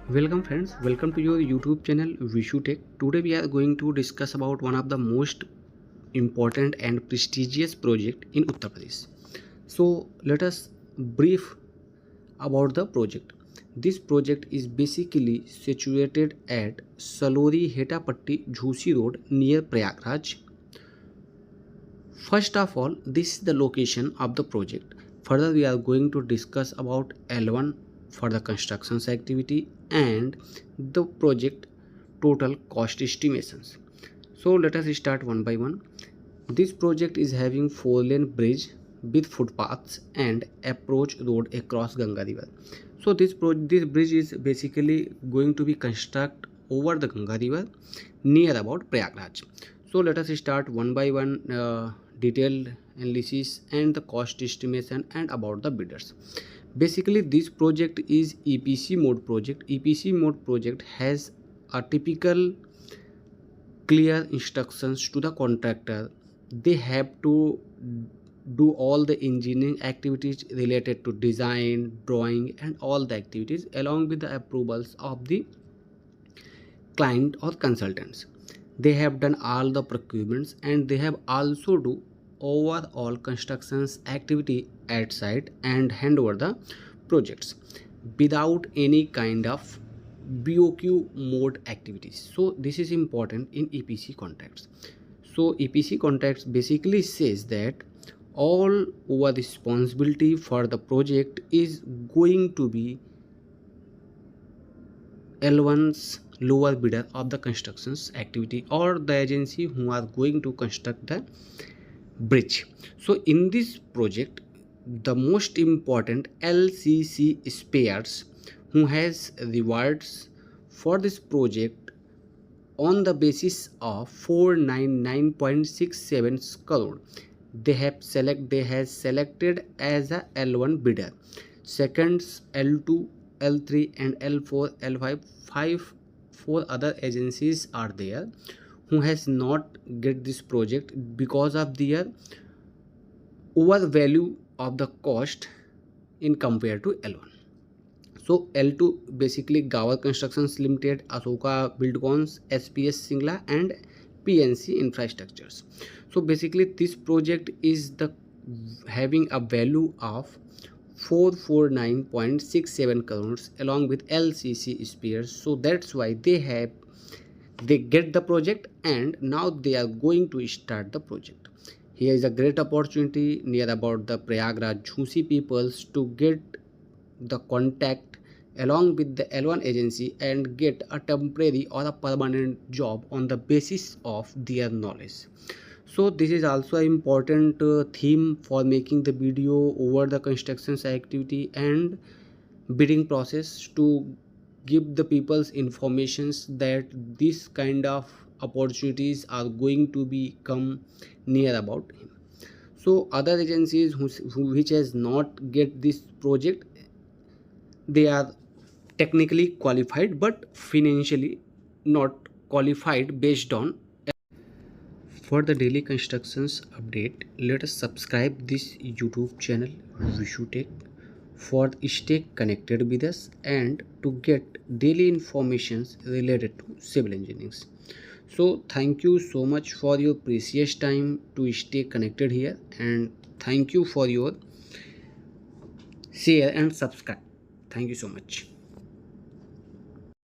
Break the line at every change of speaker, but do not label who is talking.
Welcome friends, welcome to your YouTube channel Vishu Tech. Today we are going to discuss about one of the most important and prestigious project in Uttar Pradesh. So let us brief about the project. This project is basically situated at Salori Hettapatti Jhusi Road near Prayagraj. First of all, this is the location of the project. Further, we are going to discuss about L1 for the constructions activity and the project total cost estimations. So let us start one by one. This project is having 4-lane bridge with footpaths and approach road across Ganga River. So this bridge is basically going to be constructed over the Ganga River near about Prayagraj. So let us start one by one detailed analysis and the cost estimation and about the bidders. Basically this project is EPC mode project. EPC mode project has a typical clear instructions to the contractor. They have to do all the engineering activities related to design, drawing and all the activities along with the approvals of the client or consultants. They have done all the procurements and they have also do overall constructions activity at site and hand over the projects without any kind of BOQ mode activities. So this is important in EPC contracts. So EPC contracts basically says that all over responsibility for the project is going to be L1's lower bidder of the constructions activity or the agency who are going to construct the bridge. So in this project the most important LCC spares who has rewards for this project on the basis of 499.67 crore. They has selected as a L1 bidder. Seconds L2, L3 and L4, L5, four other agencies are there who has not get this project because of their overvalue of the cost in compared to L1. So L2 basically Gawar Constructions Limited, Asoka Buildcons, SPS Singla and PNC Infrastructures. So basically this project is the having a value of 449.67 crores along with LCC spares. So that's why they get the project and now they are going to start the project. Here is a great opportunity near about the Prayagraj jhusi peoples to get the contact along with the L1 agency and get a temporary or a permanent job on the basis of their knowledge. So this is also an important theme for making the video over the constructions activity and bidding process to give the people's informations that this kind of opportunities are going to become near about him. So other agencies which has not get this project, they are technically qualified but financially not qualified based on. For the daily constructions update, let us subscribe this YouTube channel Vishu Tech for stay connected with us and to get daily informations related to civil engineering. So thank you so much for your precious time to stay connected here, and thank you for your share and subscribe. Thank you so much.